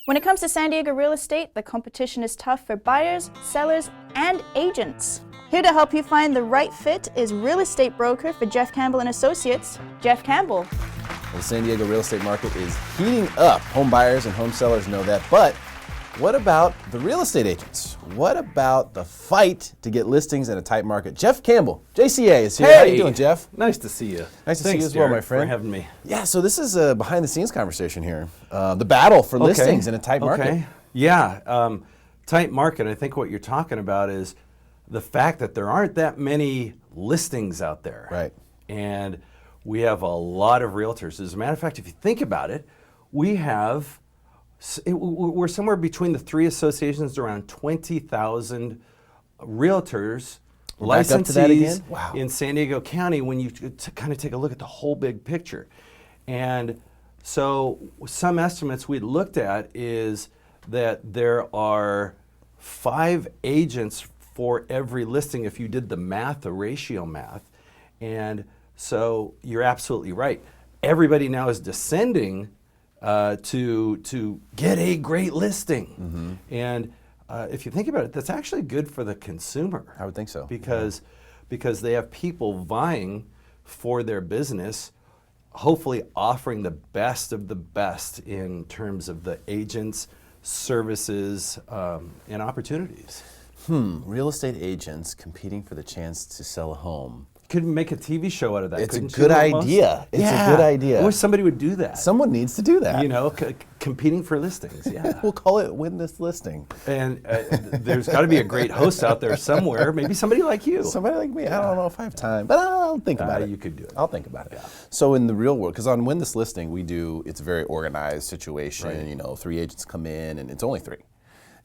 When it comes to San Diego real estate, the competition is tough for buyers, sellers, and agents. Here to help you find the right fit is real estate broker for Jeff Campbell Associates, Jeff Campbell. The San Diego real estate market is heating up. Home buyers and home sellers know that. But what about the real estate agents? What about the fight to get listings in a tight market? Jeff Campbell, JCA, is here. Hey. How you doing, Jeff? Nice to see you. Nice to see Thanks, you as well, Derek, my friend. for having me. Yeah, so this is a behind-the-scenes conversation here. The battle for listings in a tight market. Okay. Yeah, tight market. I think what you're talking about is the fact that there aren't that many listings out there. Right. And we have a lot of realtors. As a matter of fact, if you think about it, we're somewhere between the three associations, around 20,000 realtors, licensees in San Diego County when you kind of take a look at the whole big picture. And so some estimates we looked at is that there are 5 agents for every listing if you did the math, the ratio math. And so you're absolutely right. Everybody now is descending to get a great listing. Mm-hmm. And if you think about it, that's actually good for the consumer. I would think so. Because they have people vying for their business, hopefully offering the best of the best in terms of the agents, services, and opportunities. Real estate agents competing for the chance to sell a home. Could make a TV show out of that. It's a good idea. It's a good idea. I wish somebody would do that. Someone needs to do that. You know, competing for listings. Yeah. We'll call it Win This Listing. And there's got to be a great host out there somewhere. Maybe somebody like you. Somebody like me. Yeah. I don't know if I have time, but I'll think about it. You could do it. I'll think about it. Yeah. So in the real world, because on Win This Listing, it's a very organized situation. Right. You know, 3 agents come in, and it's only 3.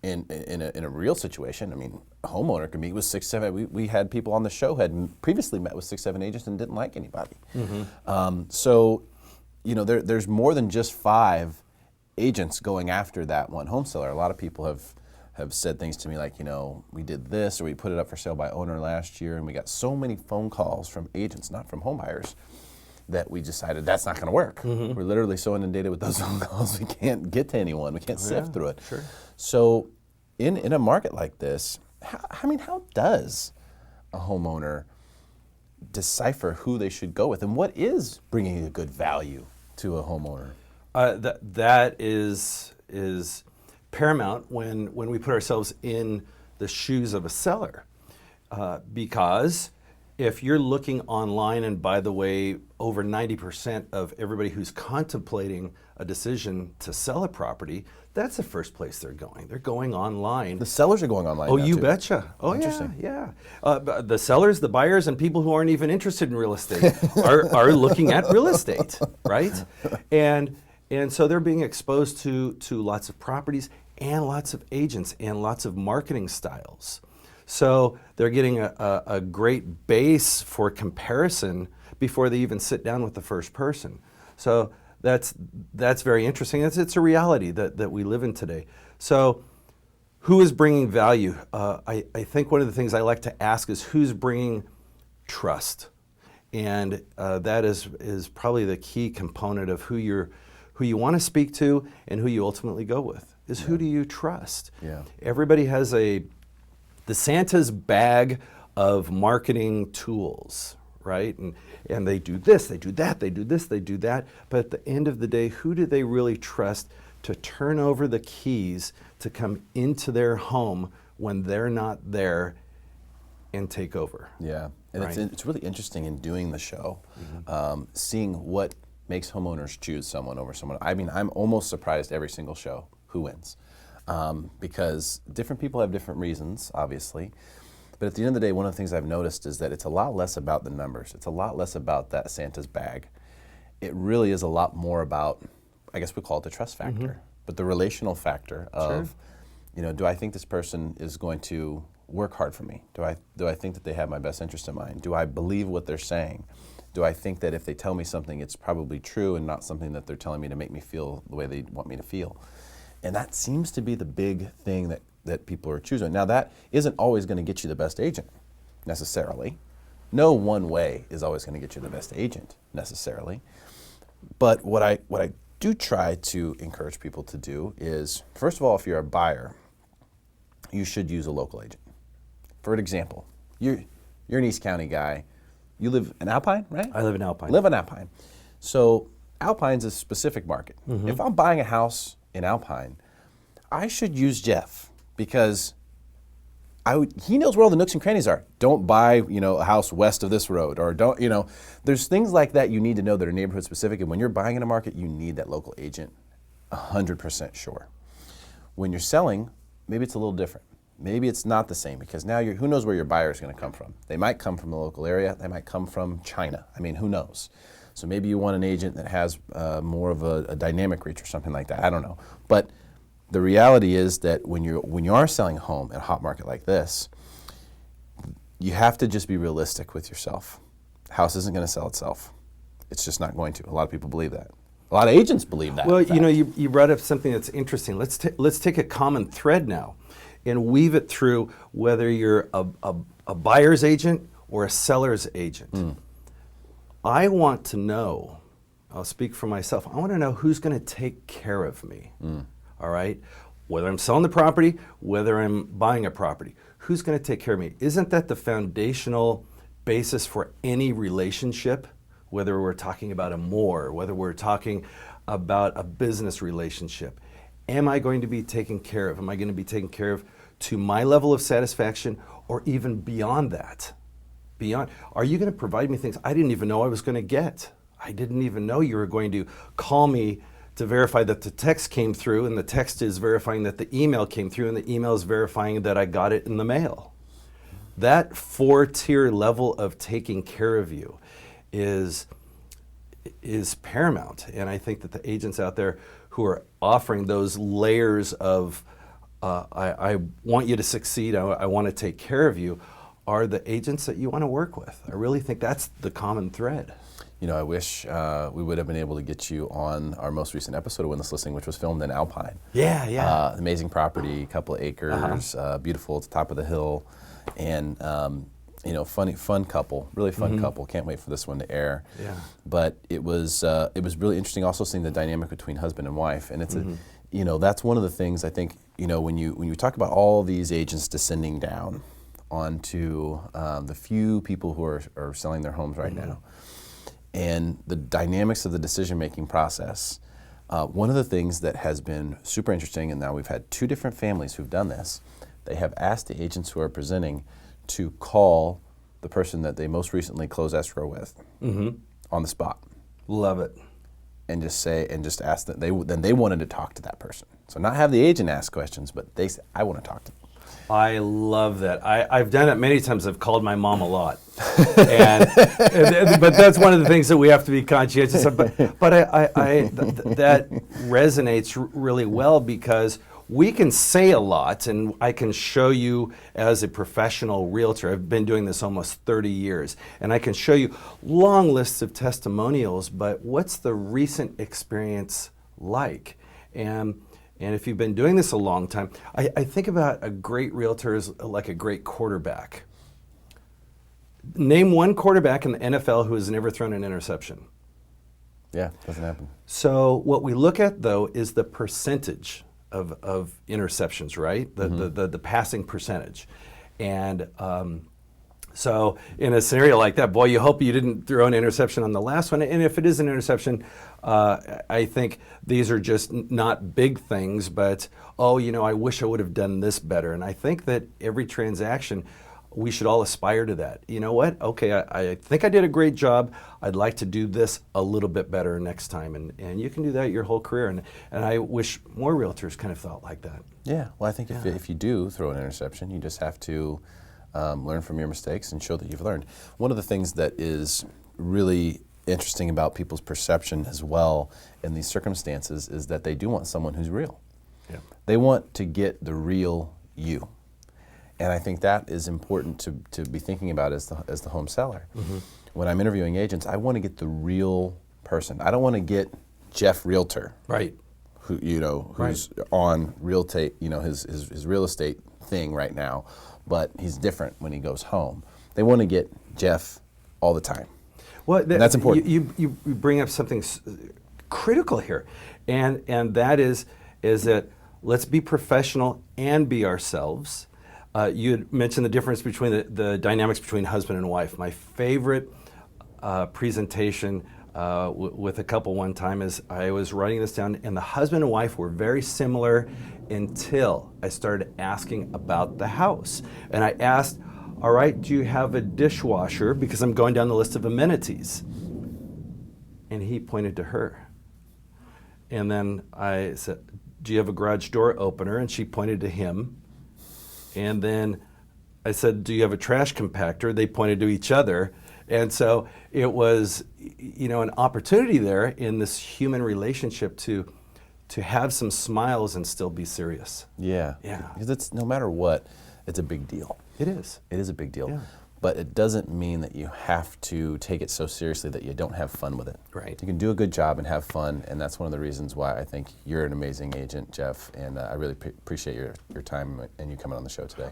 In a real situation, I mean, a homeowner can meet with 6, 7. We had people on the show had previously met with 6, 7 agents and didn't like anybody. Mm-hmm. So, you know, there's more than just 5 agents going after that one home seller. A lot of people have said things to me like, you know, we did this or we put it up for sale by owner last year, and we got so many phone calls from agents, not from home buyers, that we decided that's not going to work. Mm-hmm. We're literally so inundated with those phone calls, we can't get to anyone. We can't sift through it. Sure. So in a market like this, how does a homeowner decipher who they should go with, and what is bringing a good value to a homeowner? That is paramount when we put ourselves in the shoes of a seller, because if you're looking online, and by the way, over 90% of everybody who's contemplating a decision to sell a property, that's the first place they're going. They're going online. The sellers are going online now, you too. betcha. Oh, Interesting. yeah. The sellers, the buyers, and people who aren't even interested in real estate are looking at real estate, right? And so they're being exposed to lots of properties and lots of agents and lots of marketing styles. So they're getting a great base for comparison before they even sit down with the first person. So that's very interesting. It's a reality that we live in today. So who is bringing value? I think one of the things I like to ask is who's bringing trust, and that is probably the key component of who you want to speak to and who you ultimately go with. Is who do you trust? Yeah. Everybody has the Santa's bag of marketing tools, right? And they do this, they do that, they do this, they do that. But at the end of the day, who do they really trust to turn over the keys to come into their home when they're not there and take over? Yeah, and right? it's really interesting in doing the show, seeing what makes homeowners choose someone over someone. I mean, I'm almost surprised every single show who wins. Because different people have different reasons, obviously. But at the end of the day, one of the things I've noticed is that it's a lot less about the numbers. It's a lot less about that Santa's bag. It really is a lot more about, I guess we call it the trust factor, but the relational factor of, you know, do I think this person is going to work hard for me? Do I think that they have my best interest in mind? Do I believe what they're saying? Do I think that if they tell me something, it's probably true and not something that they're telling me to make me feel the way they want me to feel? And that seems to be the big thing that people are choosing. Now, that isn't always going to get you the best agent, necessarily. No one way is always going to get you the best agent, necessarily. But what I do try to encourage people to do is, first of all, if you're a buyer, you should use a local agent. For example, you're an East County guy. You live in Alpine, right? I live in Alpine. Live in Alpine. So Alpine's a specific market. If I'm buying a house in Alpine, I should use Jeff because he knows where all the nooks and crannies are. Don't buy, a house west of this road, or don't, there's things like that you need to know that are neighborhood specific. And when you're buying in a market, you need that local agent 100% sure. When you're selling, maybe it's a little different. Maybe it's not the same because now who knows where your buyer is going to come from. They might come from the local area. They might come from China. I mean, who knows? So maybe you want an agent that has more of a dynamic reach or something like that. I don't know. But the reality is that when you are selling a home in a hot market like this, you have to just be realistic with yourself. The house isn't going to sell itself. It's just not going to. A lot of people believe that. A lot of agents believe that. Well, you brought up something that's interesting. Let's take a common thread now and weave it through whether you're a buyer's agent or a seller's agent. I want to know, I'll speak for myself, I want to know who's going to take care of me. All right? Whether I'm selling the property, whether I'm buying a property, who's going to take care of me? Isn't that the foundational basis for any relationship? Whether we're talking about a more, whether we're talking about a business relationship. Am I going to be taken care of? Am I going to be taken care of to my level of satisfaction or even beyond that? Are you going to provide me things I didn't even know I was going to get? I didn't even know you were going to call me to verify that the text came through, and the text is verifying that the email came through, and the email is verifying that I got it in the mail. That 4-tier level of taking care of you is paramount. And I think that the agents out there who are offering those layers of I want you to succeed, I want to take care of you, are the agents that you want to work with. I really think that's the common thread. I wish we would have been able to get you on our most recent episode of Witness Listening, which was filmed in Alpine. Yeah. Amazing property, couple of acres, beautiful at the top of the hill, and fun couple, really fun couple. Can't wait for this one to air. Yeah. But it was really interesting also seeing the dynamic between husband and wife, and it's that's one of the things I think when you talk about all these agents descending down onto the few people who are selling their homes right now. And the dynamics of the decision-making process. One of the things that has been super interesting, and now we've had 2 different families who've done this, they have asked the agents who are presenting to call the person that they most recently closed escrow with on the spot. Love it. And just ask that they wanted to talk to that person. So not have the agent ask questions, but they say, I want to talk to them. I love that. I've done it many times. I've called my mom a lot, but that's one of the things that we have to be conscientious of. But that resonates really well because we can say a lot, and I can show you as a professional realtor. I've been doing this almost 30 years, and I can show you long lists of testimonials. But what's the recent experience like? And if you've been doing this a long time, I think about a great realtor as like a great quarterback. Name one quarterback in the NFL who has never thrown an interception. Yeah, doesn't happen. So what we look at, though, is the percentage of interceptions, right? The passing percentage. And so in a scenario like that, boy, you hope you didn't throw an interception on the last one. And if it is an interception, I think these are just not big things, but, I wish I would have done this better. And I think that every transaction, we should all aspire to that. You know what? Okay, I think I did a great job. I'd like to do this a little bit better next time. And you can do that your whole career. And I wish more realtors kind of thought like that. Yeah, well, I think if you do throw an interception, you just have to learn from your mistakes and show that you've learned. One of the things that is really interesting about people's perception as well in these circumstances is that they do want someone who's real. Yeah. They want to get the real you. And I think that is important to be thinking about as the home seller. When I'm interviewing agents, I want to get the real person. I don't want to get Jeff Realtor. Right. Who's on real estate, his real estate thing right now, but he's different when he goes home. They want to get Jeff all the time. Well, and that's important. You bring up something critical here, and that is that let's be professional and be ourselves. You had mentioned the difference between the dynamics between husband and wife. My favorite presentation with a couple one time is I was writing this down, and the husband and wife were very similar until I started asking about the house. And I asked, all right, do you have a dishwasher? Because I'm going down the list of amenities. And he pointed to her. And then I said, do you have a garage door opener? And she pointed to him. And then I said, do you have a trash compactor? They pointed to each other. And so it was, an opportunity there in this human relationship to have some smiles and still be serious. Yeah. Because it's, no matter what, it's a big deal. It is. It is a big deal. Yeah. But it doesn't mean that you have to take it so seriously that you don't have fun with it. Right. You can do a good job and have fun, and that's one of the reasons why I think you're an amazing agent, Jeff, and I really appreciate your time and you coming on the show today.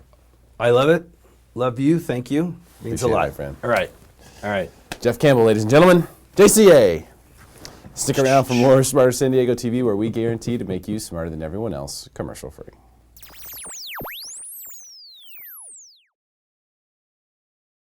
I love it. Love you. Thank you. Means Appreciate a lot. it, my friend. All right. Jeff Campbell, ladies and gentlemen, JCA. Stick around for more Smarter San Diego TV, where we guarantee to make you smarter than everyone else, commercial free.